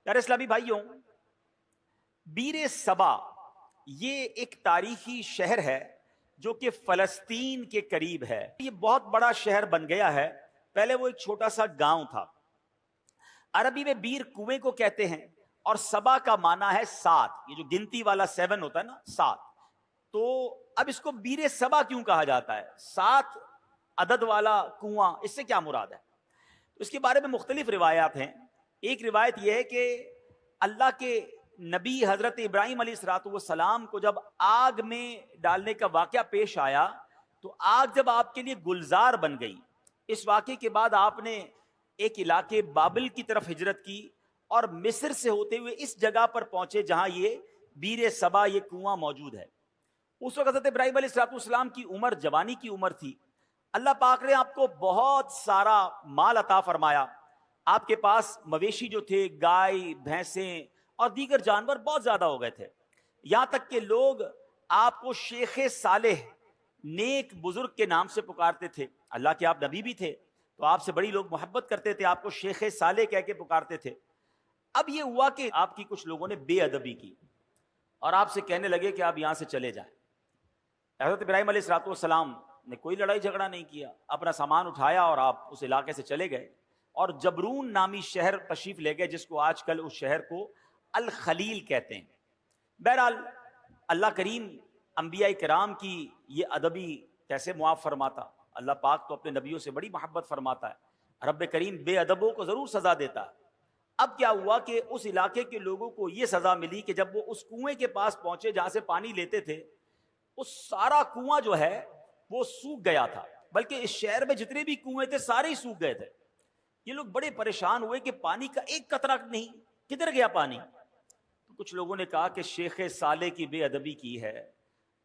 پیارے اسلامی بھائیوں، بیر سبا یہ ایک تاریخی شہر ہے جو کہ فلسطین کے قریب ہے۔ یہ بہت بڑا شہر بن گیا ہے، پہلے وہ ایک چھوٹا سا گاؤں تھا۔ عربی میں بیر کنویں کو کہتے ہیں، اور سبا کا معنی ہے 7، یہ جو گنتی والا 7 ہوتا ہے نا، 7۔ تو اب اس کو بیر سبا کیوں کہا جاتا ہے؟ 7 عدد والا کنواں، اس سے کیا مراد ہے؟ اس کے بارے میں مختلف روایات ہیں۔ ایک روایت یہ ہے کہ اللہ کے نبی حضرت ابراہیم علیہ الصلوۃ والسلام کو جب آگ میں ڈالنے کا واقعہ پیش آیا تو آگ جب آپ کے لیے گلزار بن گئی، اس واقعے کے بعد آپ نے ایک علاقے بابل کی طرف ہجرت کی اور مصر سے ہوتے ہوئے اس جگہ پر پہنچے جہاں یہ بیر سبا، یہ کنواں موجود ہے۔ اس وقت حضرت ابراہیم علیہ الصلوۃ والسلام کی عمر جوانی کی عمر تھی۔ اللہ پاک نے آپ کو بہت سارا مال عطا فرمایا۔ آپ کے پاس مویشی جو تھے، گائے، بھینسیں اور دیگر جانور بہت زیادہ ہو گئے تھے، یہاں تک کہ لوگ آپ کو شیخ صالح، نیک بزرگ کے نام سے پکارتے تھے۔ اللہ کے آپ نبی بھی تھے تو آپ سے بڑی لوگ محبت کرتے تھے، آپ کو شیخ صالح کہہ کے پکارتے تھے۔ اب یہ ہوا کہ آپ کی کچھ لوگوں نے بے ادبی کی اور آپ سے کہنے لگے کہ آپ یہاں سے چلے جائیں۔ حضرت ابراہیم علیہ الصلوۃ والسلام نے کوئی لڑائی جھگڑا نہیں کیا، اپنا سامان اٹھایا اور آپ اس علاقے سے چلے گئے اور جبرون نامی شہر تشریف لے گئے، جس کو آج کل اس شہر کو الخلیل کہتے ہیں۔ بہرحال اللہ کریم انبیاء کرام کی یہ ادبی کیسے معاف فرماتا؟ اللہ پاک تو اپنے نبیوں سے بڑی محبت فرماتا ہے، رب کریم بے ادبوں کو ضرور سزا دیتا ہے۔ اب کیا ہوا کہ اس علاقے کے لوگوں کو یہ سزا ملی کہ جب وہ اس کنویں کے پاس پہنچے جہاں سے پانی لیتے تھے، اس سارا کنواں جو ہے وہ سوکھ گیا تھا، بلکہ اس شہر میں جتنے بھی کنویں تھے سارے ہی سوکھ گئے تھے۔ یہ لوگ بڑے پریشان ہوئے کہ پانی کا ایک قطرہ نہیں، کدھر گیا پانی؟ تو کچھ لوگوں نے کہا کہ شیخ صالح کی بے ادبی کی ہے،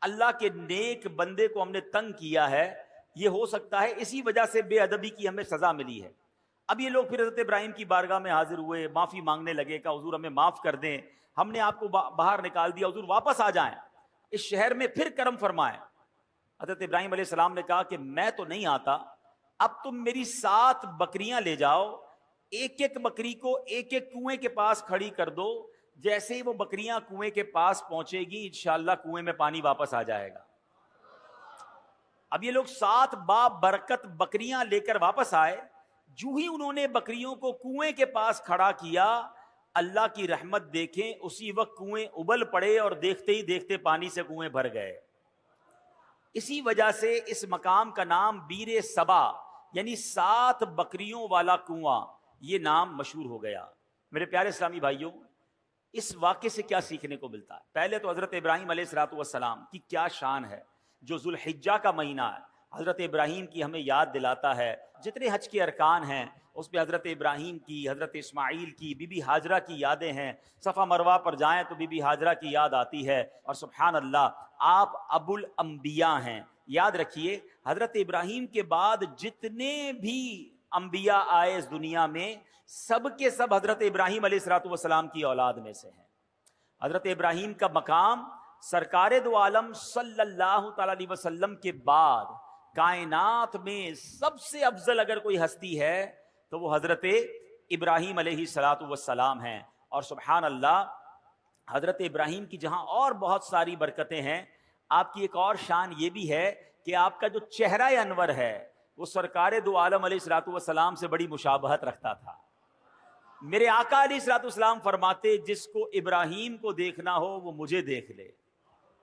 اللہ کے نیک بندے کو ہم نے تنگ کیا ہے، یہ ہو سکتا ہے اسی وجہ سے بے ادبی کی ہمیں سزا ملی ہے۔ اب یہ لوگ پھر حضرت ابراہیم کی بارگاہ میں حاضر ہوئے، معافی مانگنے لگے کہ حضور ہمیں معاف کر دیں، ہم نے آپ کو باہر نکال دیا، حضور واپس آ جائیں، اس شہر میں پھر کرم فرمائیں۔ حضرت ابراہیم علیہ السلام نے کہا کہ میں تو نہیں آتا، اب تم میری 7 بکریاں لے جاؤ، ایک ایک بکری کو ایک ایک کنویں کے پاس کھڑی کر دو، جیسے ہی وہ بکریاں کنویں کے پاس پہنچے گی انشاءاللہ کنویں میں پانی واپس آ جائے گا۔ اب یہ لوگ 7 برکت بکریاں لے کر واپس آئے، جو ہی انہوں نے بکریوں کو کنویں کے پاس کھڑا کیا، اللہ کی رحمت دیکھیں، اسی وقت کنویں ابل پڑے اور دیکھتے ہی دیکھتے پانی سے کنویں بھر گئے۔ اسی وجہ سے اس مقام کا نام بیر سبا، یعنی 7 بکریوں والا کنواں، یہ نام مشہور ہو گیا۔ میرے پیارے اسلامی بھائیوں، اس واقعے سے کیا سیکھنے کو ملتا ہے؟ پہلے تو حضرت ابراہیم علیہ الصلوۃ والسلام کی کیا شان ہے، جو ذوالحجہ کا مہینہ ہے، حضرت ابراہیم کی ہمیں یاد دلاتا ہے۔ جتنے حج کے ارکان ہیں اس میں حضرت ابراہیم کی، حضرت اسماعیل کی، بی بی ہاجرہ کی یادیں ہیں۔ صفا مروہ پر جائیں تو بی بی ہاجرہ کی یاد آتی ہے، اور سبحان اللہ آپ ابو الانبیاء ہیں۔ یاد رکھیے حضرت ابراہیم کے بعد جتنے بھی انبیاء آئے اس دنیا میں، سب کے سب حضرت ابراہیم علیہ الصلوۃ والسلام کی اولاد میں سے ہیں۔ حضرت ابراہیم کا مقام سرکار دو عالم صلی اللہ تعالی علیہ وسلم کے بعد کائنات میں سب سے افضل اگر کوئی ہستی ہے تو وہ حضرت ابراہیم علیہ الصلوۃ والسلام ہیں۔ اور سبحان اللہ حضرت ابراہیم کی جہاں اور بہت ساری برکتیں ہیں، آپ کی ایک اور شان یہ بھی ہے کہ آپ کا جو چہرہ انور ہے وہ سرکار دو عالم علیہ الصلوۃ والسلام سے بڑی مشابہت رکھتا تھا۔ میرے آقا علیہ الصلوۃ والسلام فرماتے جس کو ابراہیم کو دیکھنا ہو وہ مجھے دیکھ لے۔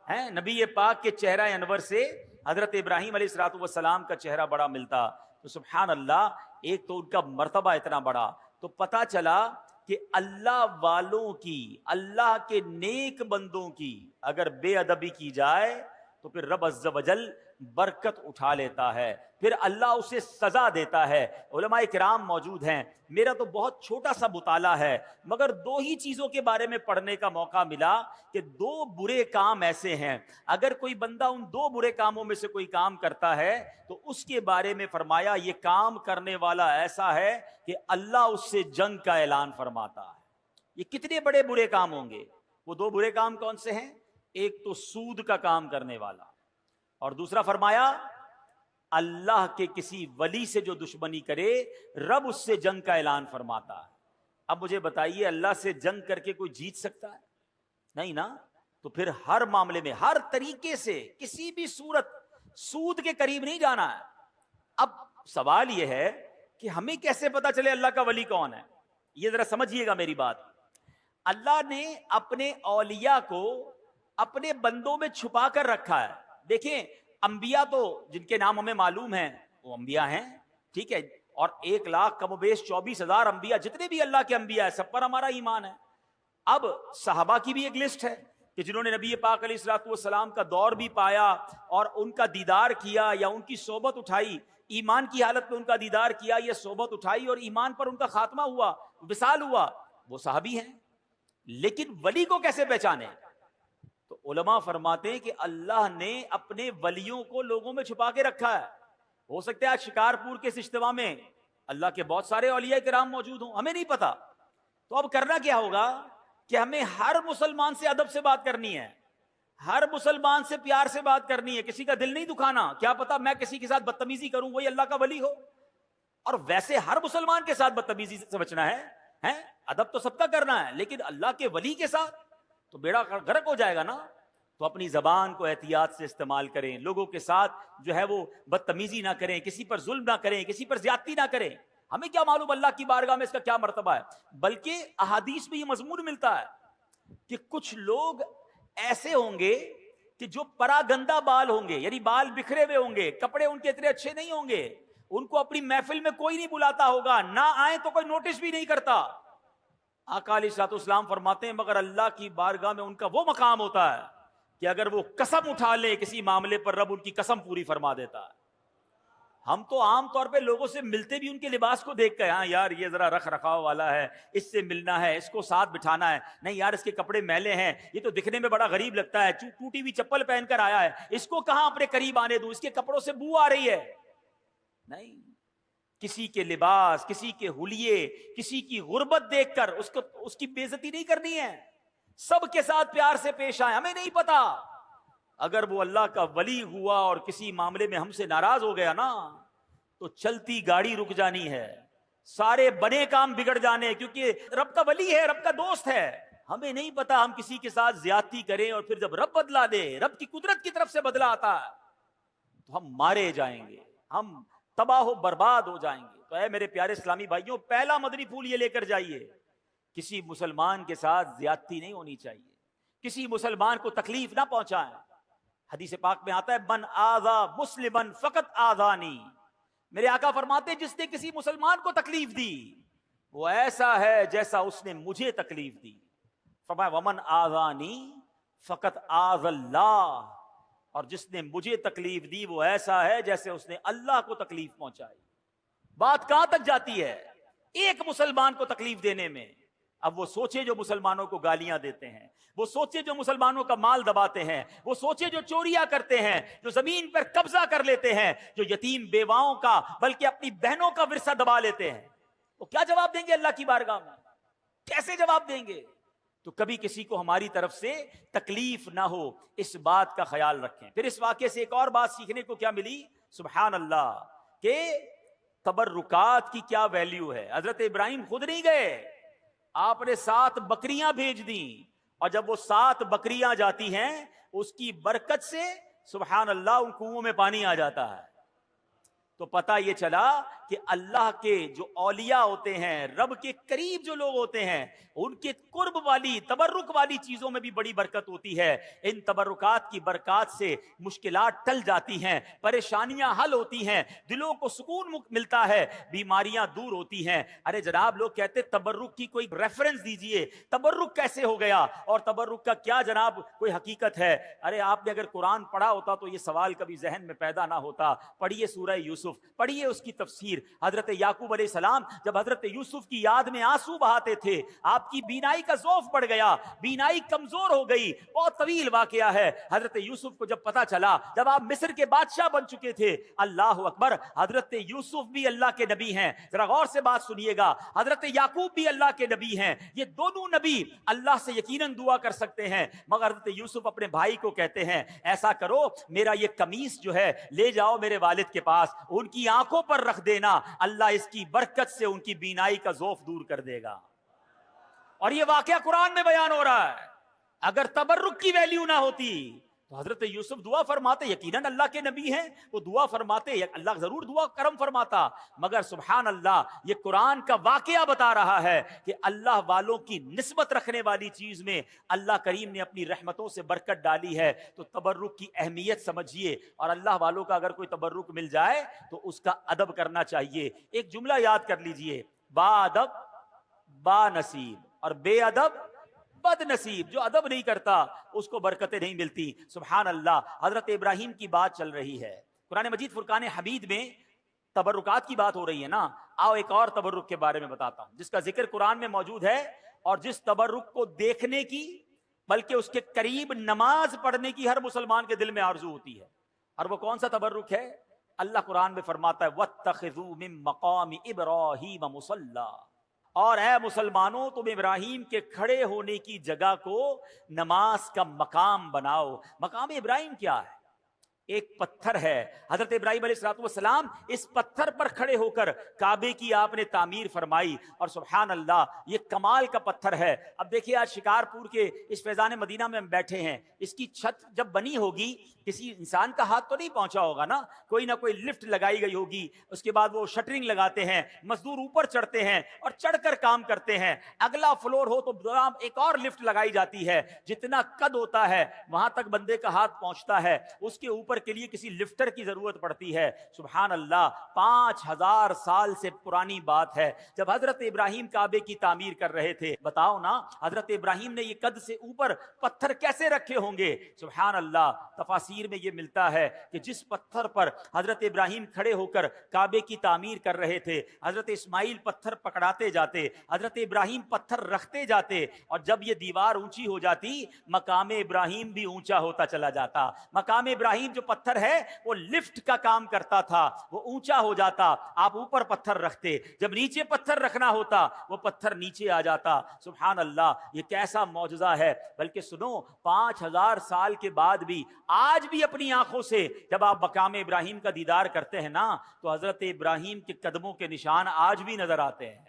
ہیں نبی پاک کے چہرہ انور سے حضرت ابراہیم علیہ الصلوۃ والسلام کا چہرہ بڑا ملتا۔ تو سبحان اللہ، ایک تو ان کا مرتبہ اتنا بڑا، تو پتہ چلا کہ اللہ والوں کی، اللہ کے نیک بندوں کی اگر بے ادبی کی جائے تو پھر رب عز و جل برکت اٹھا لیتا ہے، پھر اللہ اسے سزا دیتا ہے۔ علماء کرام موجود ہیں، میرا تو بہت چھوٹا سا مطالعہ ہے مگر 2 ہی چیزوں کے بارے میں پڑھنے کا موقع ملا کہ 2 برے کام ایسے ہیں، اگر کوئی بندہ ان 2 برے کاموں میں سے کوئی کام کرتا ہے تو اس کے بارے میں فرمایا یہ کام کرنے والا ایسا ہے کہ اللہ اس سے جنگ کا اعلان فرماتا ہے۔ یہ کتنے بڑے برے کام ہوں گے؟ وہ 2 برے کام کون سے ہیں؟ ایک تو سود کا کام کرنے والا، اور دوسرا فرمایا اللہ کے کسی ولی سے جو دشمنی کرے رب اس سے جنگ کا اعلان فرماتا ہے۔ اب مجھے بتائیے اللہ سے جنگ کر کے کوئی جیت سکتا ہے؟ نہیں نا. تو پھر ہر معاملے میں ہر طریقے سے کسی بھی صورت سود کے قریب نہیں جانا ہے. اب سوال یہ ہے کہ ہمیں کیسے پتا چلے اللہ کا ولی کون ہے؟ یہ ذرا سمجھیے گا میری بات. اللہ نے اپنے اولیاء کو اپنے بندوں میں چھپا کر رکھا ہے. دیکھیں انبیاء تو جن کے نام ہمیں معلوم ہیں وہ انبیاء ہیں, ٹھیک ہے, اور 1,00,000 کم و بیش 24,000 انبیاء جتنے بھی اللہ کے انبیاء ہیں سب پر ہمارا ایمان ہے. اب صحابہ کی بھی ایک لسٹ ہے کہ جنہوں نے نبی پاک علیہ الصلوۃ والسلام کا دور بھی پایا اور ان کا دیدار کیا یا ان کی صحبت اٹھائی, ایمان کی حالت میں ان کا دیدار کیا, یہ صحبت اٹھائی اور ایمان پر ان کا خاتمہ ہوا, وصال ہوا, وہ صحابی ہیں. لیکن ولی کو کیسے پہچانے؟ تو علماء فرماتے ہیں کہ اللہ نے اپنے ولیوں کو لوگوں میں چھپا کے رکھا ہے. ہو سکتا ہے آج شکارپور کے اس اجتماع میں اللہ کے بہت سارے اولیاء کرام موجود ہوں, ہمیں نہیں پتا. تو اب کرنا کیا ہوگا کہ ہمیں ہر مسلمان سے ادب سے بات کرنی ہے, ہر مسلمان سے پیار سے بات کرنی ہے, کسی کا دل نہیں دکھانا. کیا پتا میں کسی کے ساتھ بدتمیزی کروں وہی اللہ کا ولی ہو, اور ویسے ہر مسلمان کے ساتھ بدتمیزی سے بچنا ہے. ادب تو سب کا کرنا ہے, لیکن اللہ کے ولی کے ساتھ تو بیڑا غرق ہو جائے گا نا. تو اپنی زبان کو احتیاط سے استعمال کریں, لوگوں کے ساتھ جو ہے وہ بدتمیزی نہ کریں, کسی پر ظلم نہ کریں, کسی پر زیادتی نہ کریں. ہمیں کیا معلوم اللہ کی بارگاہ میں اس کا کیا مرتبہ ہے. بلکہ احادیث میں یہ مضمون ملتا ہے کہ کچھ لوگ ایسے ہوں گے کہ جو پراگندہ بال ہوں گے, یعنی بال بکھرے ہوئے ہوں گے, کپڑے ان کے اتنے اچھے نہیں ہوں گے, ان کو اپنی محفل میں کوئی نہیں بلاتا ہوگا, نہ آئیں تو کوئی نوٹس بھی نہیں کرتا. آقا علیہ الصلوۃ والسلام فرماتے ہیں مگر اللہ کی بارگاہ میں ان کا وہ مقام ہوتا ہے کہ اگر وہ قسم اٹھا لے کسی معاملے پر رب ان کی قسم پوری فرما دیتا ہے. ہم تو عام طور پہ لوگوں سے ملتے بھی ان کے لباس کو دیکھ کر, ہاں یار یہ ذرا رکھ رکھاؤ والا ہے, اس سے ملنا ہے, اس کو ساتھ بٹھانا ہے, نہیں یار اس کے کپڑے میلے ہیں, یہ تو دکھنے میں بڑا غریب لگتا ہے, ٹوٹی ہوئی چپل پہن کر آیا ہے, اس کو کہاں اپنے قریب آنے دوں, اس کے کپڑوں سے بو آ رہی ہے. نہیں, کسی کے لباس, کسی کے حلیے, کسی کی غربت دیکھ کر اس کی بے عزتی نہیں کرنی ہے. سب کے ساتھ پیار سے پیش آئے. ہمیں نہیں پتا اگر وہ اللہ کا ولی ہوا اور کسی معاملے میں ہم سے ناراض ہو گیا نا تو چلتی گاڑی رک جانی ہے, سارے بنے کام بگڑ جانے, کیونکہ رب کا ولی ہے, رب کا دوست ہے. ہمیں نہیں پتا ہم کسی کے ساتھ زیادتی کریں اور پھر جب رب بدلا دے, رب کی قدرت کی طرف سے بدلا آتا ہے تو ہم مارے جائیں گے, ہم تباہ و برباد ہو جائیں گے. تو اے میرے پیارے اسلامی بھائیوں, پہلا مدنی پھول یہ لے کر جائیے, کسی مسلمان کے ساتھ زیادتی نہیں ہونی چاہیے, کسی مسلمان کو تکلیف نہ پہنچائیں. حدیث پاک میں آتا ہے من آذا مسلمن فقط آذانی, میرے آقا فرماتے جس نے کسی مسلمان کو تکلیف دی وہ ایسا ہے جیسا اس نے مجھے تکلیف دی. فرمایا ومن آذانی فقط آذ اللہ, اور جس نے مجھے تکلیف دی وہ ایسا ہے جیسے اس نے اللہ کو تکلیف پہنچائی. بات کہاں تک جاتی ہے ایک مسلمان کو تکلیف دینے میں. اب وہ سوچے جو مسلمانوں کو گالیاں دیتے ہیں, وہ سوچے جو مسلمانوں کا مال دباتے ہیں, وہ سوچے جو چوریاں کرتے ہیں, جو زمین پر قبضہ کر لیتے ہیں, جو یتیم بیواؤں کا بلکہ اپنی بہنوں کا ورثہ دبا لیتے ہیں, وہ کیا جواب دیں گے اللہ کی بارگاہ میں؟ کیسے جواب دیں گے؟ تو کبھی کسی کو ہماری طرف سے تکلیف نہ ہو, اس بات کا خیال رکھیں. پھر اس واقعے سے ایک اور بات سیکھنے کو کیا ملی, سبحان اللہ, کہ تبرکات کی کیا ویلیو ہے. حضرت ابراہیم خود نہیں گئے, آپ نے 7 بکریاں بھیج دیں, اور جب وہ 7 بکریاں جاتی ہیں اس کی برکت سے سبحان اللہ ان کنووں میں پانی آ جاتا ہے. تو پتہ یہ چلا کہ اللہ کے جو اولیاء ہوتے ہیں, رب کے قریب جو لوگ ہوتے ہیں, ان کے قرب والی تبرک والی چیزوں میں بھی بڑی برکت ہوتی ہے. ان تبرکات کی برکات سے مشکلات ٹل جاتی ہیں, پریشانیاں حل ہوتی ہیں, دلوں کو سکون ملتا ہے, بیماریاں دور ہوتی ہیں. ارے جناب لوگ کہتے تبرک کی کوئی ریفرنس دیجئے, تبرک کیسے ہو گیا اور تبرک کا کیا جناب کوئی حقیقت ہے؟ ارے آپ نے اگر قرآن پڑھا ہوتا تو یہ سوال کبھی ذہن میں پیدا نہ ہوتا. پڑھیے سورہ یوسف, پڑھیے اس کی تفسیر. حضرت یعقوب علیہ السلام جب حضرت یوسف کی یاد میں آنسو بہاتے تھے, آپ کی بینائی کا ضعف بڑھ گیا, بینائی کمزور ہو گئی. بہت طویل واقعہ ہے. حضرت یوسف کو جب پتا چلا, جب آپ مصر کے بادشاہ بن چکے تھے, اللہ اکبر, حضرت یوسف بھی اللہ کے نبی ہیں. ذرا غور سے بات سنیے گا, حضرت یعقوب بھی اللہ کے نبی ہیں. یہ دونوں نبی اللہ سے یقیناً دعا کر سکتے ہیں, مگر حضرت یوسف اپنے بھائی کو کہتے ہیں ایسا کرو, میرا یہ قمیص جو ہے لے جاؤ میرے والد کے پاس, ان کی آنکھوں پر رکھ دینا, اللہ اس کی برکت سے ان کی بینائی کا ضعف دور کر دے گا. اور یہ واقعہ قرآن میں بیان ہو رہا ہے. اگر تبرک کی ویلیو نہ ہوتی تو حضرت یوسف دعا فرماتے, یقیناً اللہ کے نبی ہیں, وہ دعا فرماتے, اللہ ضرور دعا کرم فرماتا, مگر سبحان اللہ یہ قرآن کا واقعہ بتا رہا ہے کہ اللہ والوں کی نسبت رکھنے والی چیز میں اللہ کریم نے اپنی رحمتوں سے برکت ڈالی ہے. تو تبرک کی اہمیت سمجھیے, اور اللہ والوں کا اگر کوئی تبرک مل جائے تو اس کا ادب کرنا چاہیے. ایک جملہ یاد کر لیجئے, با ادب با نصیب, اور بے ادب بد نصیب. جو ادب نہیں کرتا اس کو برکتیں نہیں ملتی. سبحان اللہ. حضرت ابراہیم کی بات چل رہی ہے, قرآن مجید فرقان حمید میں تبرکات کی بات ہو رہی ہے نا. آؤ ایک اور تبرک کے بارے میں بتاتا ہوں جس کا ذکر قرآن میں موجود ہے, اور جس تبرک کو دیکھنے کی بلکہ اس کے قریب نماز پڑھنے کی ہر مسلمان کے دل میں آرزو ہوتی ہے. اور وہ کون سا تبرک ہے؟ اللہ قرآن میں فرماتا ہے وَاتَّخِذُوا مِن مَّقَامِ إِبْرَاهِيمَ مُصَلًّى, اور اے مسلمانوں تم ابراہیم کے کھڑے ہونے کی جگہ کو نماز کا مقام بناؤ. مقام ابراہیم کیا ہے؟ ایک پتھر ہے. حضرت ابراہیم علیہ السلام اس پتھر پر کھڑے ہو کر کعبے کی آپ نے تعمیر فرمائی, اور سبحان اللہ یہ کمال کا پتھر ہے. اب دیکھیے آج شکارپور کے اس فیضان مدینہ میں ہم بیٹھے ہیں, اس کی چھت جب بنی ہوگی کسی انسان کا ہاتھ تو نہیں پہنچا ہوگا نا, کوئی نہ کوئی لفٹ لگائی گئی ہوگی, اس کے بعد وہ شٹرنگ لگاتے ہیں, مزدور اوپر چڑھتے ہیں اور چڑھ کر کام کرتے ہیں. اگلا فلور ہو تو ایک اور لفٹ لگائی جاتی ہے, جتنا قد ہوتا ہے وہاں تک بندے کا ہاتھ پہنچتا ہے, اس کے اوپر کے لیے کسی لفٹر کی ضرورت پڑتی ہے. سبحان اللہ, 5000 سال سے پرانی بات ہے جب حضرت ابراہیم کعبے کی تعمیر کر رہے تھے. بتاؤ نا حضرت ابراہیم نے یہ قد سے اوپر پتھر کیسے رکھے ہوں گے؟ سبحان اللہ. تفاسیر میں یہ ملتا ہے کہ جس پتھر پر حضرت ابراہیم کھڑے ہو کر کعبے کی تعمیر کر رہے تھے, حضرت اسماعیل پتھر پکڑاتے جاتے, حضرت ابراہیم پتھر رکھتے جاتے, اور جب یہ دیوار اونچی ہو جاتی مقام ابراہیم بھی اونچا ہوتا چلا جاتا. مقام ابراہیم جو پتھر ہے وہ لفٹ کا کام کرتا تھا, وہ اونچا ہو جاتا, آپ اوپر پتھر رکھتے, جب نیچے پتھر رکھنا ہوتا وہ پتھر نیچے آ جاتا. سبحان اللہ, یہ کیسا معجزہ ہے. بلکہ سنو, 5000 سال کے بعد بھی آج بھی اپنی آنکھوں سے جب آپ مقام ابراہیم کا دیدار کرتے ہیں نا تو حضرت ابراہیم کے قدموں کے نشان آج بھی نظر آتے ہیں.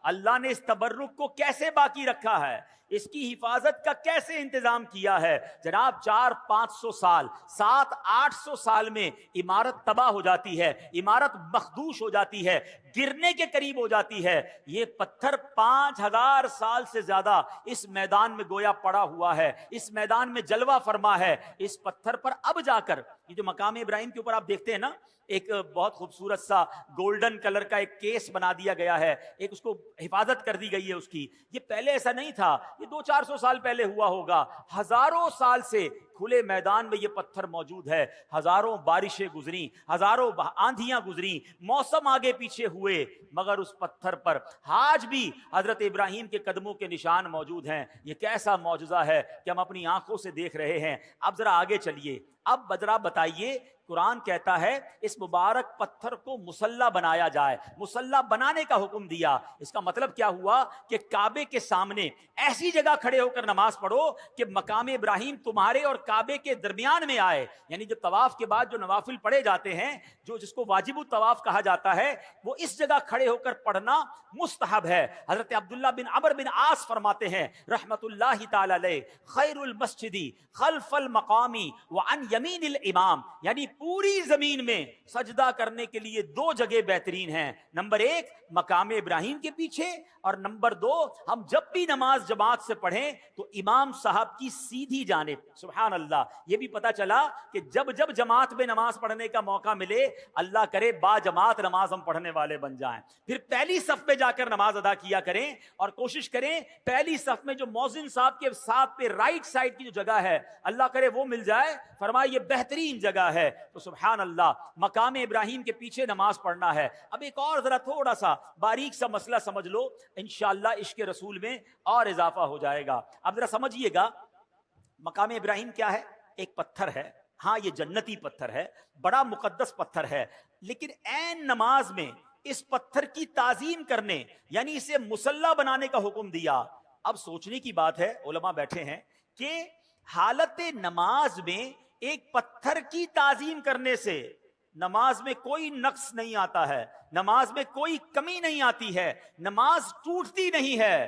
اللہ نے اس تبرک کو کیسے باقی رکھا ہے, اس کی حفاظت کا کیسے انتظام کیا ہے. جناب 400-500 سال 700-800 سال میں عمارت تباہ ہو جاتی ہے, عمارت مخدوش ہو جاتی ہے, گرنے کے قریب ہو جاتی ہے. یہ پتھر 5000 سال سے زیادہ اس میدان میں گویا پڑا ہوا ہے, اس میدان میں جلوہ فرما ہے. اس پتھر پر اب جا کر یہ جو مقام ابراہیم کے اوپر آپ دیکھتے ہیں نا, ایک بہت خوبصورت سا گولڈن کلر کا ایک کیس بنا دیا گیا ہے, ایک اس کو حفاظت کر دی گئی ہے اس کی. یہ پہلے ایسا نہیں تھا, یہ 200-400 سال پہلے ہوا ہوگا. ہزاروں سال سے کھلے میدان میں یہ پتھر موجود ہے. ہزاروں بارشیں گزری, ہزاروں آندھیاں گزری, موسم آگے پیچھے ہوئے, مگر اس پتھر پر آج بھی حضرت ابراہیم کے قدموں کے نشان موجود ہیں. یہ کیسا معجزہ ہے کہ ہم اپنی آنکھوں سے دیکھ رہے ہیں. اب ذرا آگے چلیے, اب ذرا بتائیے, قرآن کہتا ہے اس مبارک پتھر کو مصلی بنایا جائے, مصلی بنانے کا حکم دیا. اس کا مطلب کیا ہوا کہ کعبے کے سامنے ایسی جگہ کھڑے ہو کر نماز پڑھو کہ مقام ابراہیم تمہارے اور کعبے کے درمیان میں آئے. یعنی جو طواف کے بعد جو نوافل پڑھے جاتے ہیں, جو جس کو واجب الطواف کہا جاتا ہے, وہ اس جگہ کھڑے ہو کر پڑھنا مستحب ہے. حضرت عبداللہ بن عمرو بن عاص فرماتے ہیں رحمت اللہ تعالی علیہ, خیر المسجد خلف المقام وعن یمین الامام, یعنی پوری زمین میں سجدہ کرنے کے لیے 2 جگہ بہترین ہیں. نمبر 1 مقام ابراہیم کے پیچھے, اور نمبر 2 ہم جب بھی نماز جماعت سے پڑھیں تو امام صاحب کی سیدھی جانب. سبحان اللہ, یہ بھی پتا چلا کہ جب جب جماعت میں نماز پڑھنے کا موقع ملے, اللہ کرے با جماعت نماز ہم پڑھنے والے بن جائیں. پھر پہلی صف میں جا کر نماز ادا کیا کریں, اور کوشش کریں پہلی صف میں جو مؤذن صاحب کے ساتھ پہ رائٹ سائڈ کی جو جگہ ہے, اللہ کرے وہ مل جائے. فرمائے یہ بہترین جگہ ہے. تو سبحان اللہ, مقام ابراہیم کے پیچھے نماز پڑھنا ہے. اب ایک اور ذرا تھوڑا سا باریک سا مسئلہ سمجھ لو, انشاءاللہ عشق رسول میں اور اضافہ ہو جائے گا. اب ذرا سمجھیے گا, مقام ابراہیم کیا ہے؟ ایک پتھر ہے. ہاں یہ جنتی پتھر ہے, بڑا مقدس پتھر ہے, لیکن عین نماز میں اس پتھر کی تعظیم کرنے یعنی اسے مصلی بنانے کا حکم دیا. اب سوچنے کی بات ہے, علماء بیٹھے ہیں, کہ حالت نماز میں ایک پتھر کی تعظیم کرنے سے نماز میں کوئی نقص نہیں آتا ہے, نماز میں کوئی کمی نہیں آتی ہے, نماز ٹوٹتی نہیں ہے.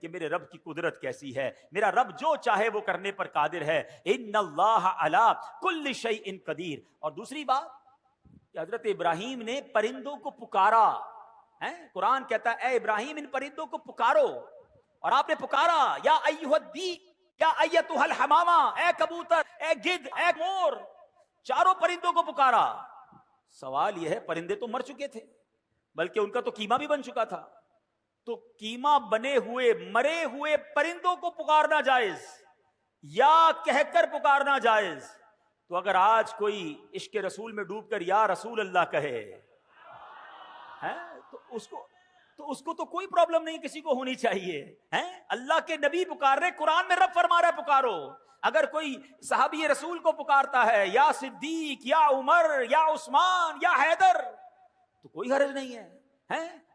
کہ میرے رب کی قدرت کیسی ہے. میرا رب جو چاہے وہ کرنے پر قادر ہے. ان اللہ علی کل شیء قدیر. اور دوسری بات کہ حضرت ابراہیم نے پرندوں کو پکارا. قرآن کہتا ہے اے ابراہیم ان پرندوں کو پکارو, اور آپ نے پکارا یا ایھا الدیک یا ایتھا الحمامہ, اے کبوتر, اے گدھ, اے مور, چاروں پرندوں کو پکارا. سوال یہ ہے پرندے تو مر چکے تھے, بلکہ ان کا تو قیمہ بھی بن چکا تھا, تو قیمہ بنے ہوئے مرے ہوئے پرندوں کو پکارنا جائز یا کہہ کر پکارنا جائز؟ تو اگر آج کوئی عشق رسول میں ڈوب کر یا رسول اللہ کہے تو اس کو تو کوئی پرابلم نہیں کسی کو ہونی چاہیے. اللہ کے نبی پکار رہے, قرآن میں رب فرما رہا ہے پکارو. اگر کوئی صحابی رسول کو پکارتا ہے یا صدیق یا عمر یا عثمان یا حیدر تو کوئی حرج نہیں ہے.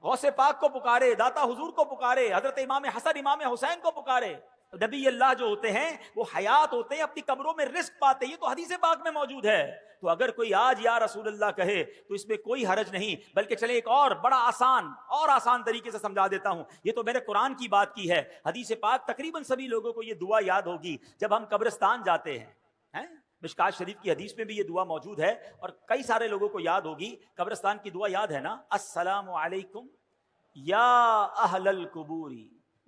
غوث پاک کو پکارے, داتا حضور کو پکارے, حضرت امام حسن امام حسین کو پکارے. نبی اللہ جو ہوتے ہیں وہ حیات ہوتے ہیں, اپنی قبروں میں رزق پاتے ہیں, یہ تو حدیث پاک میں موجود ہے. تو اگر کوئی آج یا رسول اللہ کہے تو اس میں کوئی حرج نہیں, بلکہ چلے ایک اور بڑا آسان طریقے سے سمجھا دیتا ہوں. یہ تو میں نے قرآن کی بات کی ہے, حدیث پاک تقریباً سبھی لوگوں کو یہ دعا یاد ہوگی جب ہم قبرستان جاتے ہیں. مشکات شریف کی حدیث میں بھی یہ دعا موجود ہے اور کئی سارے لوگوں کو یاد ہوگی. قبرستان کی دعا یاد ہے نا, السلام علیکم یا اہل القبور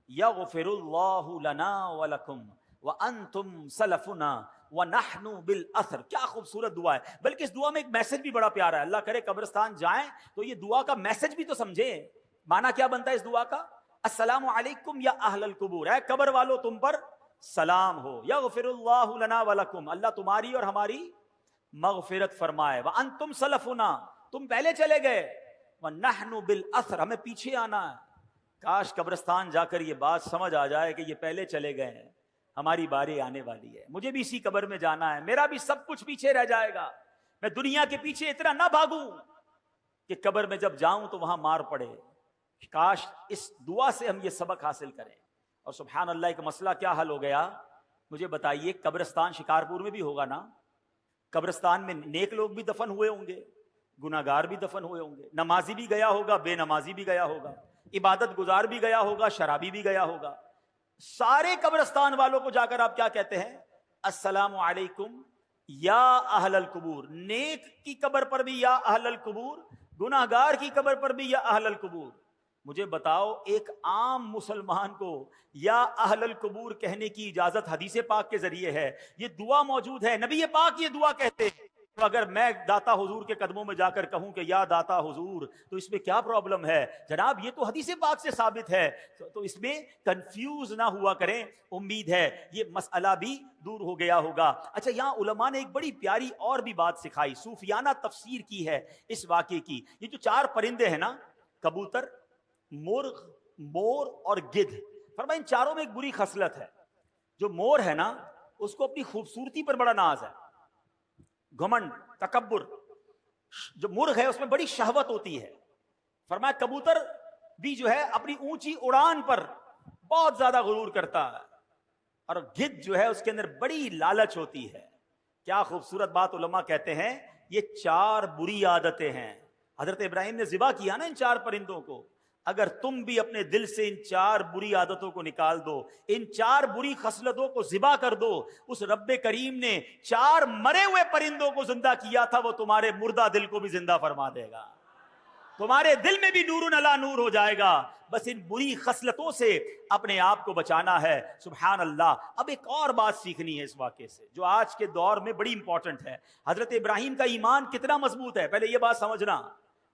یغفر اللہ لنا ولکم وانتم سلفنا ونحن بالاثر. کیا خوبصورت دعا ہے, بلکہ اس دعا میں ایک میسج بھی بڑا پیارا ہے. اللہ کرے قبرستان جائیں تو یہ دعا کا میسج بھی تو سمجھیں. معنی کیا بنتا ہے اس دعا کا؟ السلام علیکم یا اہل القبور, اے قبر والو تم پر سلام ہو. یغفر اللہ لنا ولکم, اللہ تمہاری اور ہماری مغفرت فرمائے. وانتم سلفنا, تم پہلے چلے گئے. ونحن بالاثر, ہمیں پیچھے آنا ہے. کاش قبرستان جا کر یہ بات سمجھ آ جائے کہ یہ پہلے چلے گئے ہیں, ہماری باری آنے والی ہے, مجھے بھی اسی قبر میں جانا ہے, میرا بھی سب کچھ پیچھے رہ جائے گا. میں دنیا کے پیچھے اتنا نہ بھاگوں کہ قبر میں جب جاؤں تو وہاں مار پڑے. کاش اس دعا سے ہم یہ سبق حاصل کریں. اور سبحان اللہ, ایک مسئلہ کیا حل ہو گیا مجھے بتائیے. قبرستان شکارپور میں بھی ہوگا نا, قبرستان میں نیک لوگ بھی دفن ہوئے ہوں گے, گناہگار بھی دفن ہوئے ہوں گے, نمازی بھی گیا ہوگا, بے نمازی بھی گیا ہوگا, عبادت گزار بھی گیا ہوگا, شرابی بھی گیا ہوگا. سارے قبرستان والوں کو جا کر آپ کیا کہتے ہیں؟ السلام علیکم یا اہل القبور. نیک کی قبر پر بھی یا اہل القبور, گناہگار کی قبر پر بھی یا اہل القبور. مجھے بتاؤ ایک عام مسلمان کو یا اہل القبور کہنے کی اجازت حدیث پاک کے ذریعے ہے, یہ دعا موجود ہے, نبی پاک یہ دعا کہتے ہیں. تو اگر میں داتا حضور کے قدموں میں جا کر کہوں کہ یا داتا حضور تو اس میں کیا پرابلم ہے؟ جناب یہ تو حدیث پاک سے ثابت ہے, تو اس میں کنفیوز نہ ہوا کریں. امید ہے یہ مسئلہ بھی دور ہو گیا ہوگا. اچھا, یہاں علماء نے ایک بڑی پیاری اور بھی بات سکھائی, صوفیانہ تفسیر کی ہے اس واقعے کی. یہ جو چار پرندے ہیں نا, کبوتر, مرغ, مور اور گدھ, فرمایا ان چاروں میں ایک بری خصلت ہے. جو مور ہے نا اس کو اپنی خوبصورتی پر بڑا ناز ہے, گھمنڈ, تکبر. جو مرغ ہے اس میں بڑی شہوت ہوتی ہے. فرمایا کبوتر بھی جو ہے اپنی اونچی اڑان پر بہت زیادہ غرور کرتا ہے, اور گدھ جو ہے اس کے اندر بڑی لالچ ہوتی ہے. کیا خوبصورت بات علماء کہتے ہیں, یہ چار بری عادتیں ہیں. حضرت ابراہیم نے ذبح کیا نا ان چار پرندوں کو. اگر تم بھی اپنے دل سے ان چار بری عادتوں کو نکال دو, ان چار بری خصلتوں کو ذبح کر دو, اس رب کریم نے چار مرے ہوئے پرندوں کو زندہ کیا تھا, وہ تمہارے مردہ دل کو بھی زندہ فرما دے گا. تمہارے دل میں بھی نور علی نور ہو جائے گا. بس ان بری خصلتوں سے اپنے آپ کو بچانا ہے. سبحان اللہ. اب ایک اور بات سیکھنی ہے اس واقعے سے جو آج کے دور میں بڑی امپورٹنٹ ہے. حضرت ابراہیم کا ایمان کتنا مضبوط ہے, پہلے یہ بات سمجھنا.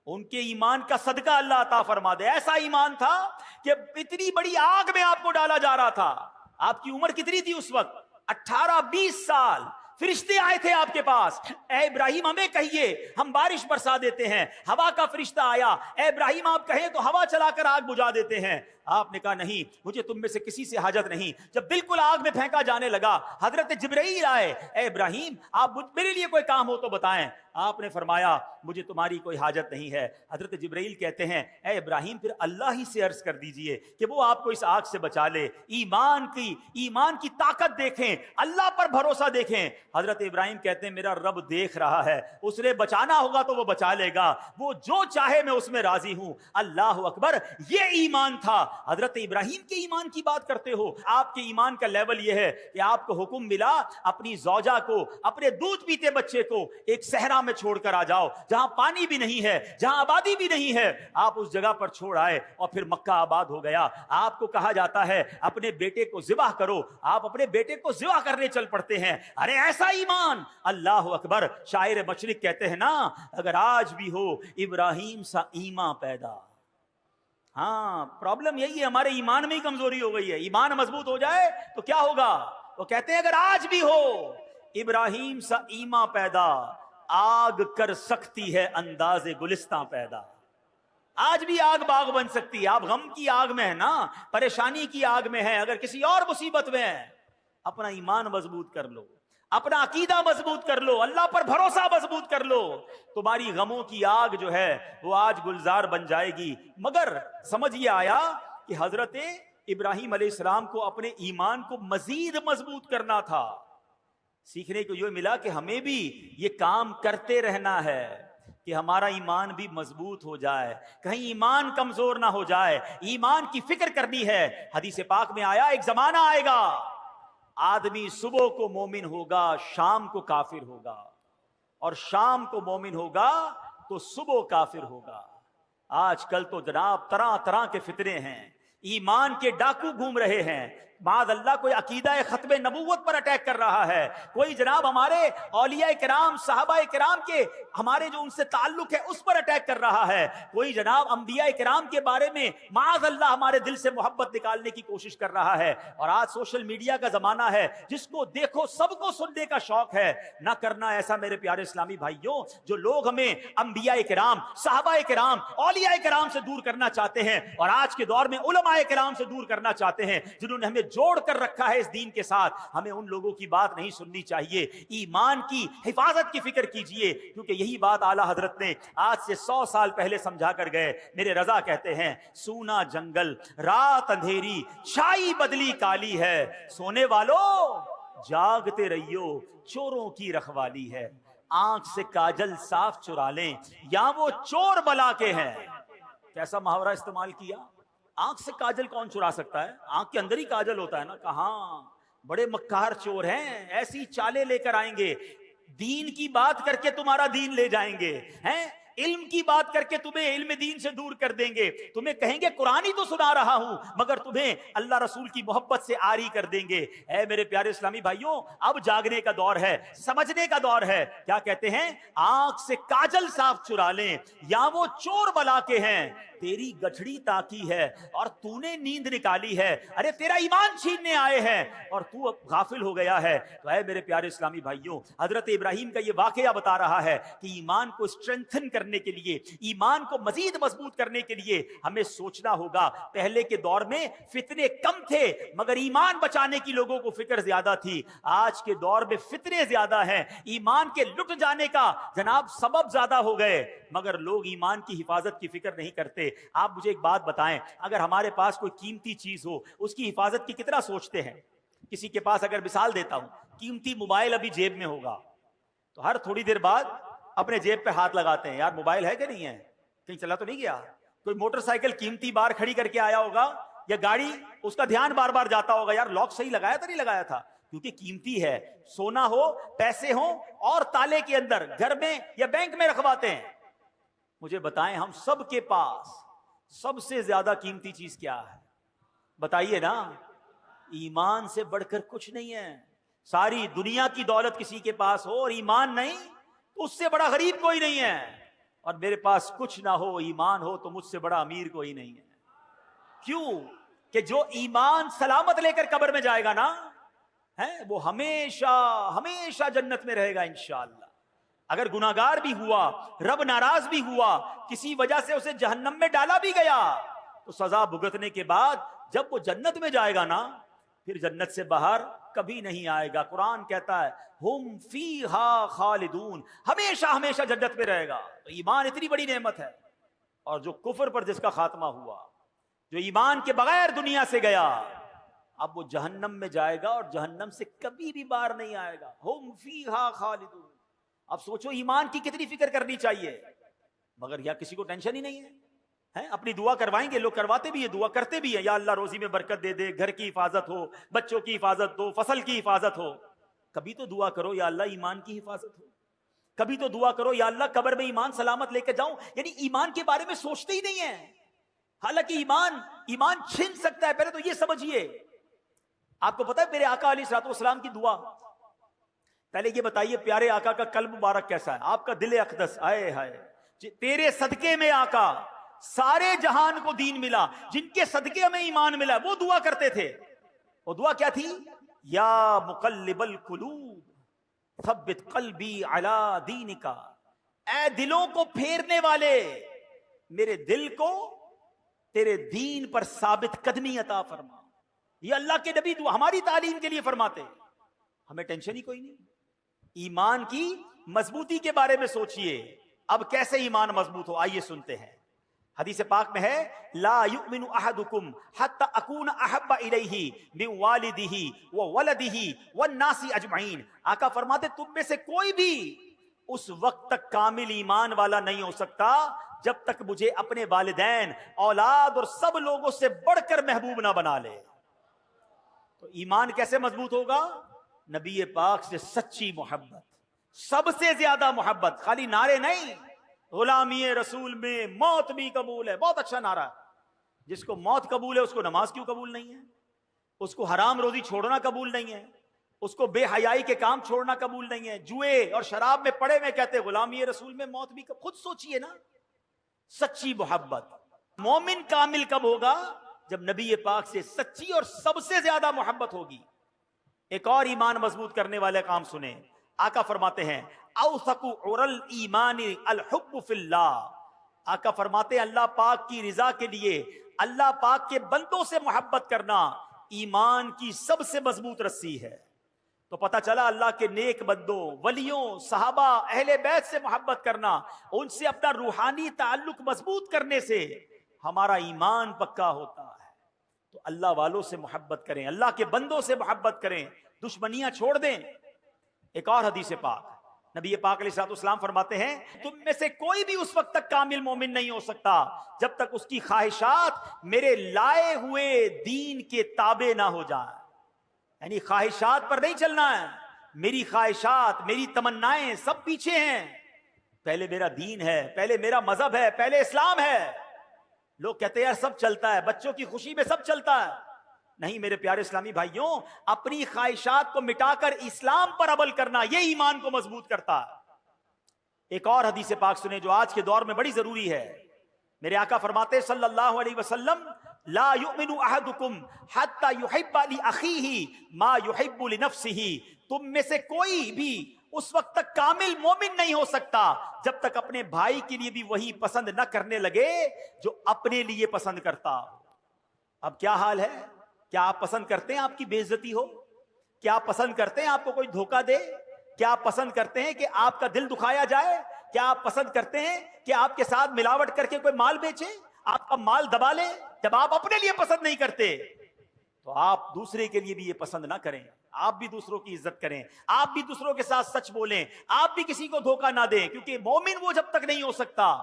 ان کے ایمان کا صدقہ اللہ عطا فرما دے. ایسا ایمان تھا کہ اتنی بڑی آگ میں آپ کو ڈالا جا رہا تھا. آپ کی عمر کتنی تھی اس وقت؟ 18-20 سال. فرشتے آئے تھے آپ کے پاس, اے ابراہیم ہمیں کہیے ہم بارش برسا دیتے ہیں. ہوا کا فرشتہ آیا, اے ابراہیم آپ کہیں تو ہوا چلا کر آگ بجھا دیتے ہیں. آپ نے کہا نہیں, مجھے تم میں سے کسی سے حاجت نہیں. جب بالکل آگ میں پھینکا جانے لگا, حضرت جبرائیل آئے, اے ابراہیم آپ میرے لیے کوئی کام ہو تو بتائیں. آپ نے فرمایا مجھے تمہاری کوئی حاجت نہیں ہے. حضرت جبرائیل کہتے ہیں اے ابراہیم پھر اللہ ہی سے عرض کر دیجئے کہ وہ آپ کو اس آگ سے بچا لے. ایمان کی طاقت دیکھیں, اللہ پر بھروسہ دیکھیں. حضرت ابراہیم کہتے ہیں میرا رب دیکھ رہا ہے, اس نے بچانا ہوگا تو وہ بچا لے گا, وہ جو چاہے میں اس میں راضی ہوں. اللہ اکبر, یہ ایمان تھا. حضرت ابراہیم کے ایمان کی بات کرتے ہو, آپ کے ایمان کا لیول یہ ہے کہ آپ کو حکم ملا اپنی زوجہ کو, اپنے دودھ پیتے بچے کو ایک صحرا میں چھوڑ کر آ جاؤ, جہاں پانی بھی نہیں ہے, جہاں آبادی بھی نہیں ہے. آپ اس جگہ پر چھوڑ آئے اور پھر مکہ آباد ہو گیا. آپ کو کہا جاتا ہے اپنے بیٹے کو ذبح کرو, آپ اپنے بیٹے کو ذبح کرنے چل پڑتے ہیں. ارے ایسا ایمان, اللہ اکبر. شاعر مشرق کہتے ہیں نا, اگر آج بھی ہو ابراہیم سا ایمان پیدا. ہاں, پرابلم یہی ہے, ہمارے ایمان میں ہی کمزوری ہو گئی ہے. ایمان مضبوط ہو جائے تو کیا ہوگا؟ وہ کہتے ہیں اگر آج بھی ہو ابراہیم سا ایمان پیدا, آگ کر سکتی ہے انداز گلستان پیدا. آج بھی آگ باغ بن سکتی ہے. آپ غم کی آگ میں ہے نا, پریشانی کی آگ میں ہے, اگر کسی اور مصیبت میں ہے, اپنا ایمان مضبوط کر لو, اپنا عقیدہ مضبوط کر لو, اللہ پر بھروسہ مضبوط کر لو, تمہاری غموں کی آگ جو ہے وہ آج گلزار بن جائے گی. مگر سمجھ یہ آیا کہ حضرت ابراہیم علیہ السلام کو اپنے ایمان کو مزید مضبوط کرنا تھا. سیکھنے کو یہ ملا کہ ہمیں بھی یہ کام کرتے رہنا ہے کہ ہمارا ایمان بھی مضبوط ہو جائے, کہیں ایمان کمزور نہ ہو جائے. ایمان کی فکر کرنی ہے. حدیث پاک میں آیا ایک زمانہ آئے گا, آدمی صبح کو مومن ہوگا, شام کو کافر ہوگا, اور شام کو مومن ہوگا تو صبح کافر ہوگا. آج کل تو جناب طرح طرح کے فتنے ہیں, ایمان کے ڈاکو گھوم رہے ہیں. معاذ اللہ کوئی عقیدہ ختم نبوت پر اٹیک کر رہا ہے, کوئی جناب ہمارے اولیاء کرام صحابہ کرام کے ہمارے جو ان سے تعلق ہے اس پر اٹیک کر رہا ہے, کوئی جناب انبیاء کرام کے بارے میں معاذ اللہ ہمارے دل سے محبت نکالنے کی کوشش کر رہا ہے. اور آج سوشل میڈیا کا زمانہ ہے, جس کو دیکھو سب کو سننے کا شوق ہے. نہ کرنا ایسا میرے پیارے اسلامی بھائیوں, جو لوگ ہمیں انبیاء کرام صحابہ کرام اولیاء کرام سے دور کرنا چاہتے ہیں, اور آج کے دور میں علماء کرام سے دور کرنا چاہتے ہیں, جنہوں نے ہمیں جوڑ کر رکھا ہے اس دین کے ساتھ. ہمیں ان لوگوں کی بات نہیں سننی چاہیے. ایمان کی حفاظت کی فکر کیجئے, کیونکہ یہی بات اعلیٰ حضرت نے آج سے 100 سال پہلے سمجھا کر گئے. میرے رضا کہتے ہیں سونا جنگل رات اندھیری چھائی بدلی کالی ہے, سونے والوں جاگتے رہیو چوروں کی رکھوالی ہے. آنکھ سے کاجل صاف چرا لیں یا وہ چور بلا کے ہیں. کیسا محاورہ استعمال کیا, آنکھ سے کاجل کون چرا سکتا ہے؟ آنکھ کے اندر ہی کاجل ہوتا ہے نا. کہاں بڑے مکار چور ہیں, ایسی چالیں لے کر آئیں گے, دین کی بات کر کے تمہارا دین لے جائیں گے, ہیں علم کی بات کر کے تمہیں علم دین سے دور کر دیں گے. تمہیں کہیں گے قرآن ہی تو سنا رہا ہوں, مگر تمہیں اللہ رسول کی محبت سے آری کر دیں گے. اے میرے پیارے اسلامی بھائیوں, اب جاگنے کا دور ہے, سمجھنے کا دور ہے. کیا کہتے ہیں, آنکھ سے کاجل صاف چرا لیں یا وہ چور بلا کے ہیں, تیری گٹھڑی تاکی ہے اور تو نے نیند نکالی ہے. ارے تیرا ایمان چھیننے آئے ہیں اور تو اب غافل ہو گیا ہے. تو اے میرے پیارے اسلامی بھائیوں, حضرت ابراہیم کا یہ واقعہ بتا رہا ہے کہ ایمان کو اسٹرینتھن کرنے کے لیے, ایمان کو مزید مضبوط کرنے کے لیے ہمیں سوچنا ہوگا. پہلے کے دور میں فتنے کم تھے مگر ایمان بچانے کی لوگوں کو فکر زیادہ تھی. آج کے دور میں فتنے زیادہ ہیں, ایمان کے لٹ جانے کا جناب سبب زیادہ ہو گئے, مگر لوگ ایمان کی حفاظت کی فکر نہیں کرتے. آپ مجھے ایک بات بتائیں, اگر ہمارے پاس کوئی قیمتی چیز ہو, اس کی حفاظت کی کتنا سوچتے ہیں؟ کسی کے پاس اگر مثال دیتا ہوں, قیمتی موبائل ابھی جیب میں ہوگا تو ہر تھوڑی دیر بعد اپنے جیب پہ ہاتھ لگاتے ہیں, یار موبائل ہے کہ نہیں ہے, کہیں چلا تو نہیں گیا. کوئی موٹر سائیکل قیمتی بار کھڑی کر کے آیا ہوگا یا گاڑی, اس کا دھیان بار بار جاتا ہوگا, یار لاک صحیح لگایا تھا نہیں لگایا تھا, کیونکہ قیمتی ہے. سونا ہو, پیسے ہوں اور تالے کے اندر گھر میں یا بینک میں رکھواتے ہیں. مجھے بتائیں, ہم سب کے پاس سب سے زیادہ قیمتی چیز کیا ہے؟ بتائیے نا. ایمان سے بڑھ کر کچھ نہیں ہے. ساری دنیا کی دولت کسی کے پاس ہو اور ایمان نہیں, تو اس سے بڑا غریب کوئی نہیں ہے. اور میرے پاس کچھ نہ ہو, ایمان ہو, تو مجھ سے بڑا امیر کوئی نہیں ہے. کیوں کہ جو ایمان سلامت لے کر قبر میں جائے گا نا, وہ ہمیشہ ہمیشہ جنت میں رہے گا انشاءاللہ. اگر گناہگار بھی ہوا, رب ناراض بھی ہوا, کسی وجہ سے اسے جہنم میں ڈالا بھی گیا, تو سزا بھگتنے کے بعد جب وہ جنت میں جائے گا نا پھر جنت سے باہر کبھی نہیں آئے گا. قرآن کہتا ہے ہم فیہا خالدون, ہمیشہ ہمیشہ جنت میں رہے گا. تو ایمان اتنی بڑی نعمت ہے. اور جو کفر پر جس کا خاتمہ ہوا, جو ایمان کے بغیر دنیا سے گیا, اب وہ جہنم میں جائے گا اور جہنم سے کبھی بھی باہر نہیں آئے گا. ہم فیہا خالدون. اب سوچو ایمان کی کتنی فکر کرنی چاہیے, مگر یا کسی کو ٹینشن ہی نہیں ہے. اپنی دعا کروائیں گے لوگ, کرواتے بھی ہیں, دعا کرتے بھی ہیں, یا اللہ روزی میں برکت دے دے, گھر کی حفاظت ہو, بچوں کی حفاظت ہو, فصل کی حفاظت ہو. کبھی تو دعا کرو یا اللہ ایمان کی حفاظت ہو. کبھی تو دعا کرو یا اللہ قبر میں ایمان سلامت لے کے جاؤں. یعنی ایمان کے بارے میں سوچتے ہی نہیں ہیں. حالانکہ ایمان چھن سکتا ہے. پہلے تو یہ سمجھیے, آپ کو پتا ہے میرے آقا علیہ الصلوۃ والسلام کی دعا, پہلے یہ بتائیے پیارے آقا کا قلب مبارک کیسا ہے, آپ کا دل اقدس, آئے ہائے تیرے صدقے میں آقا سارے جہان کو دین ملا, جن کے صدقے ہمیں ایمان ملا. وہ دعا کرتے تھے. وہ دعا کیا تھی؟ یا مقلب القلوب ثبت قلبی علی دینک, اے دلوں کو پھیرنے والے میرے دل کو تیرے دین پر ثابت قدمی عطا فرما. یہ اللہ کے نبی دعا ہماری تعلیم کے لیے فرماتے. ہمیں ٹینشن ہی کوئی نہیں. ایمان کی مضبوطی کے بارے میں سوچئے. اب کیسے ایمان مضبوط ہو, آئیے سنتے ہیں. حدیث پاک میں ہے لا یؤمن احدکم حتی اکون احب الیہ من والدہ وولدہ والناس اجمعین. آقا فرماتے تم میں سے کوئی بھی اس وقت تک کامل ایمان والا نہیں ہو سکتا جب تک مجھے اپنے والدین, اولاد اور سب لوگوں سے بڑھ کر محبوب نہ بنا لے. تو ایمان کیسے مضبوط ہوگا؟ نبی پاک سے سچی محبت, سب سے زیادہ محبت. خالی نعرے نہیں, غلامی رسول میں موت بھی قبول ہے, بہت اچھا نعرہ. جس کو موت قبول ہے اس کو نماز کیوں قبول نہیں ہے؟ اس کو حرام روزی چھوڑنا قبول نہیں ہے, اس کو بے حیائی کے کام چھوڑنا قبول نہیں ہے, جوئے اور شراب میں پڑے میں کہتے غلامی رسول میں موت بھی خود سوچئے نا. سچی محبت. مومن کامل کب ہوگا؟ جب نبی پاک سے سچی اور سب سے زیادہ محبت ہوگی. ایک اور ایمان مضبوط کرنے والے کام سنیں. آقا فرماتے ہیں اوثق عرل ایمان الحب فی اللہ. آقا فرماتے ہیں اللہ پاک کی رضا کے لیے اللہ پاک کے بندوں سے محبت کرنا ایمان کی سب سے مضبوط رسی ہے. تو پتہ چلا اللہ کے نیک بندوں, ولیوں, صحابہ, اہل بیت سے محبت کرنا, ان سے اپنا روحانی تعلق مضبوط کرنے سے ہمارا ایمان پکا ہوتا ہے. تو اللہ والوں سے محبت کریں, اللہ کے بندوں سے محبت کریں, دشمنیاں چھوڑ دیں. ایک اور حدیث پاک نبی پاک علیہ الصلوۃ والسلام فرماتے ہیں تم میں سے کوئی بھی اس وقت تک کامل مومن نہیں ہو سکتا جب تک اس کی خواہشات میرے لائے ہوئے دین کے تابع نہ ہو جائیں. یعنی خواہشات پر نہیں چلنا ہے. میری خواہشات, میری تمنائیں سب پیچھے ہیں. پہلے میرا دین ہے, پہلے میرا مذہب ہے, پہلے اسلام ہے. لوگ کہتے ہیں یار سب چلتا ہے, بچوں کی خوشی میں سب چلتا ہے. نہیں میرے پیارے اسلامی بھائیوں, اپنی خواہشات کو مٹا کر اسلام پر عمل کرنا یہ ایمان کو مضبوط کرتا ہے. ایک اور حدیث پاک سنیں جو آج کے دور میں بڑی ضروری ہے. میرے آقا فرماتے صلی اللہ علیہ وسلم لا یؤمن احدکم حتی یحب لاخیہ ما یحب لنفسہ. تم میں سے کوئی بھی اس وقت تک کامل مومن نہیں ہو سکتا جب تک اپنے بھائی کے لیے بھی وہی پسند نہ کرنے لگے جو اپنے لیے پسند کرتا. اب کیا حال ہے؟ کیا آپ پسند کرتے ہیں آپ کی بے عزتی ہو؟ کیا آپ پسند کرتے ہیں آپ کو کوئی دھوکہ دے؟ کیا آپ پسند کرتے ہیں کہ آپ کا دل دکھایا جائے؟ کیا آپ پسند کرتے ہیں کہ آپ کے ساتھ ملاوٹ کر کے کوئی مال بیچے, آپ کا مال دبا لے؟ جب آپ اپنے لیے پسند نہیں کرتے تو آپ دوسرے کے لیے بھی یہ پسند نہ کریں. آپ بھی دوسروں کی عزت کریں, آپ بھی دوسروں کے ساتھ سچ بولیں, آپ بھی کسی کو دھوکہ نہ دیں. کیونکہ مومن وہ جب تک نہیں ہو سکتا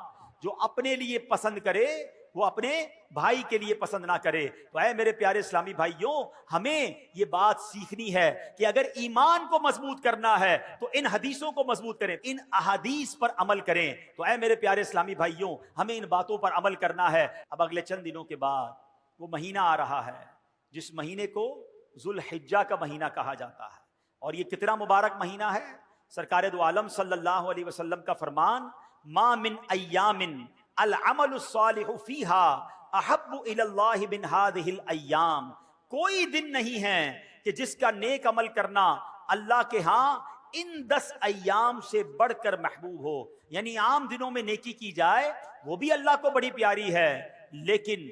جو اپنے لیے پسند کرے وہ اپنے بھائی کے لیے پسند نہ کرے. تو اے میرے پیارے اسلامی بھائیوں, ہمیں یہ بات سیکھنی ہے کہ اگر ایمان کو مضبوط کرنا ہے تو ان حدیثوں کو مضبوط کریں, ان احادیث پر عمل کریں. تو اے میرے پیارے اسلامی بھائیوں, ہمیں ان باتوں پر عمل کرنا ہے. اب اگلے چند دنوں کے بعد وہ مہینہ آ رہا ہے جس مہینے کو ذوالحجہ کا مہینہ کہا جاتا ہے. اور یہ کتنا مبارک مہینہ ہے. سرکار دو عالم صلی اللہ علیہ وسلم کا فرمان ما من ایام العمل الصالح فیہا احب الی اللہ من ہذہ الایام. کوئی دن نہیں ہے کہ جس کا نیک عمل کرنا اللہ کے ہاں ان 10 ایام سے بڑھ کر محبوب ہو. یعنی عام دنوں میں نیکی کی جائے وہ بھی اللہ کو بڑی پیاری ہے, لیکن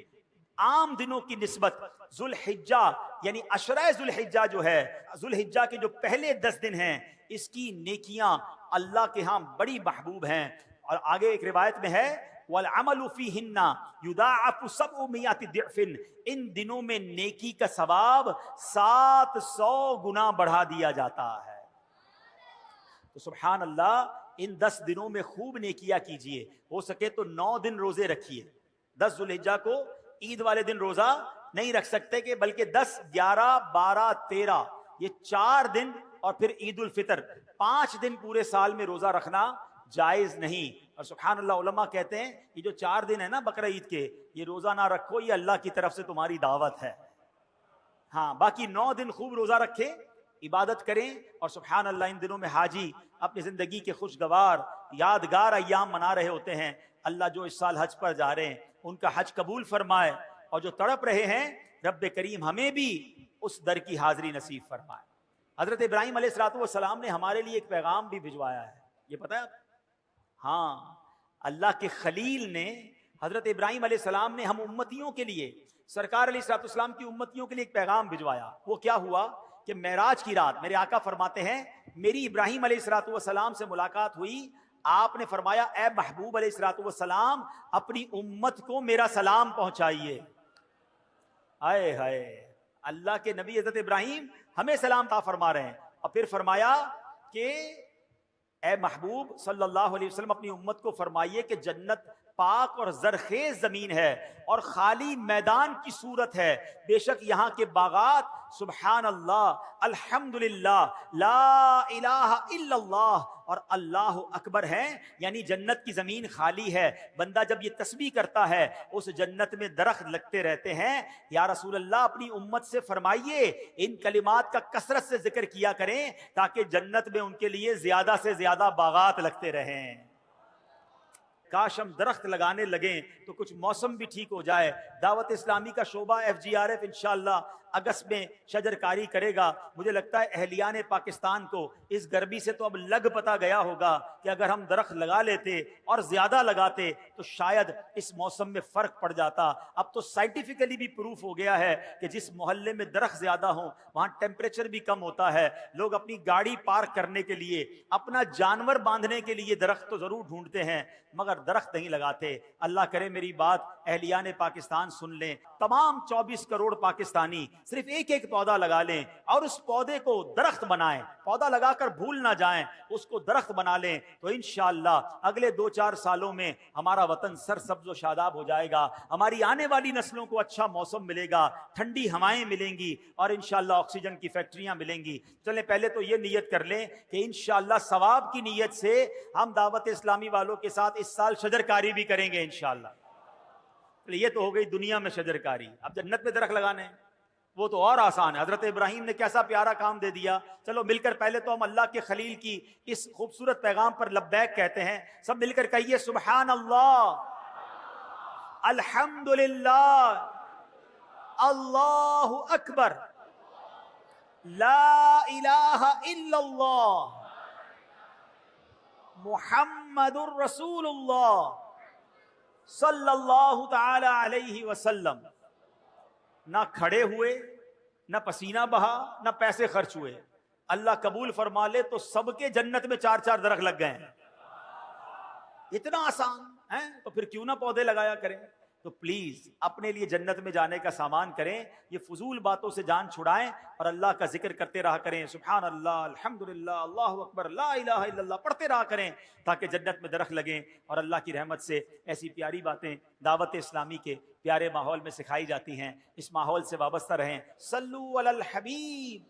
عام دنوں کی نسبت ذوالحجہ یعنی عشرہ ذوالحجہ جو ہے، ذوالحجہ کے جو پہلے 10 دن ہیں، اس کی نیکیاں اللہ کے ہاں بڑی محبوب ہیں. اور آگے ایک روایت میں ہے وَالْعَمَلُ فِيهِنَّ يُضَاعَفُ 700 ضِعْفٍ، ان دنوں میں نیکی کا ثواب 700 گنا بڑھا دیا جاتا ہے. تو سبحان اللہ، ان 10 دنوں میں خوب نیکیاں کیجئے. ہو سکے تو 9 دن روزے رکھیے. 10 ذوالحجہ کو عید والے دن روزہ نہیں رکھ سکتے کہ بلکہ 10 11 12 13 یہ 4 دن اور پھر عید الفطر 5 دن پورے سال میں روزہ رکھنا جائز نہیں. اور سبحان اللہ علماء کہتے ہیں یہ جو 4 دن ہے نا بقرہ عید کے، یہ روزہ نہ رکھو، یہ اللہ کی طرف سے تمہاری دعوت ہے. ہاں باقی 9 دن خوب روزہ رکھیں، عبادت کریں. اور سبحان اللہ ان دنوں میں حاجی اپنی زندگی کے خوشگوار یادگار ایام منا رہے ہوتے ہیں. اللہ جو اس سال حج پر جا رہے ہیں ان کا حج قبول فرمائے، اور جو تڑپ رہے ہیں رب کریم ہمیں بھی اس در کی حاضری نصیب فرمائے. حضرت ابراہیم علیہ السلام نے ہمارے لیے ایک پیغام بھی بھجوایا ہے، یہ پتہ ہے آپ؟ ہاں، اللہ کے خلیل نے، حضرت ابراہیم علیہ السلام نے ہم امتیوں کے لیے، سرکار علیہ السلام کی امتیوں کے لیے ایک پیغام بھجوایا. وہ کیا ہوا کہ معراج کی رات میرے آقا فرماتے ہیں میری ابراہیم علیہ السلام سے ملاقات ہوئی. آپ نے فرمایا اے محبوب علیہ السلام اپنی امت کو میرا سلام پہنچائیے. آئے ہائے، اللہ کے نبی حضرت ابراہیم ہمیں سلام عطا فرما رہے ہیں. اور پھر فرمایا کہ اے محبوب صلی اللہ علیہ وسلم اپنی امت کو فرمائیے کہ جنت پاک اور زرخیز زمین ہے اور خالی میدان کی صورت ہے. بے شک یہاں کے باغات سبحان اللہ الحمدللہ لا الہ الا اللہ اور اللہ اکبر ہیں. یعنی جنت کی زمین خالی ہے. بندہ جب یہ تسبیح کرتا ہے اس جنت میں درخت لگتے رہتے ہیں. یا رسول اللہ اپنی امت سے فرمائیے ان کلمات کا کثرت سے ذکر کیا کریں تاکہ جنت میں ان کے لیے زیادہ سے زیادہ باغات لگتے رہیں. کاش ہم درخت لگانے لگیں تو کچھ موسم بھی ٹھیک ہو جائے. دعوت اسلامی کا شعبہ FGRF انشاءاللہ اگست میں شجر کاری کرے گا. مجھے لگتا ہے اہلیان پاکستان کو اس گرمی سے تو اب لگ پتا گیا ہوگا کہ اگر ہم درخت لگا لیتے اور زیادہ لگاتے تو شاید اس موسم میں فرق پڑ جاتا. اب تو سائنٹیفکلی بھی پروف ہو گیا ہے کہ جس محلے میں درخت زیادہ ہوں وہاں ٹیمپریچر بھی کم ہوتا ہے. لوگ اپنی گاڑی پارک کرنے کے لیے، اپنا جانور باندھنے کے لیے درخت تو ضرور ڈھونڈتے ہیں مگر درخت نہیں لگاتے. اللہ کرے میری بات اہلیان پاکستان سن لیں. تمام 24 کروڑ پاکستانی صرف ایک ایک پودا لگا لیں اور اس پودے کو درخت بنائیں. پودا لگا کر بھول نہ جائیں، اس کو درخت بنا لیں تو انشاءاللہ اگلے 2-4 سالوں میں ہمارا وطن سرسبز و شاداب ہو جائے گا. ہماری آنے والی نسلوں کو اچھا موسم ملے گا، ٹھنڈی ہوائیں ملیں گی اور انشاءاللہ آکسیجن کی فیکٹریاں ملیں گی. چلیں پہلے تو یہ نیت کر لیں کہ انشاءاللہ ثواب کی نیت سے ہم دعوت اسلامی والوں کے ساتھ اس سال شجر کاری بھی کریں گے انشاءاللہ. یہ تو ہو گئی دنیا میں شجر کاری. اب جنت میں درخت لگانے ہیں وہ تو اور آسان ہے. حضرت ابراہیم نے کیسا پیارا کام دے دیا. چلو مل کر پہلے تو ہم اللہ کے خلیل کی اس خوبصورت پیغام پر لبیک کہتے ہیں. سب مل کر کہیے سبحان اللہ الحمدللہ اللہ اکبر لا الہ الا اللہ محمد الرسول اللہ صلی اللہ تعالی علیہ وسلم. نہ کھڑے ہوئے، نہ پسینہ بہا، نہ پیسے خرچ ہوئے. اللہ قبول فرما لے تو سب کے جنت میں 4-4 درخت لگ گئے ہیں. اتنا آسان ہے تو پھر کیوں نہ پودے لگایا کریں. تو پلیز اپنے لیے جنت میں جانے کا سامان کریں. یہ فضول باتوں سے جان چھڑائیں اور اللہ کا ذکر کرتے رہا کریں. سبحان اللہ الحمدللہ اللہ اکبر لا الہ الا اللہ پڑھتے رہا کریں تاکہ جنت میں درخت لگیں. اور اللہ کی رحمت سے ایسی پیاری باتیں دعوت اسلامی کے پیارے ماحول میں سکھائی جاتی ہیں. اس ماحول سے وابستہ رہیں. صلو علی الحبیب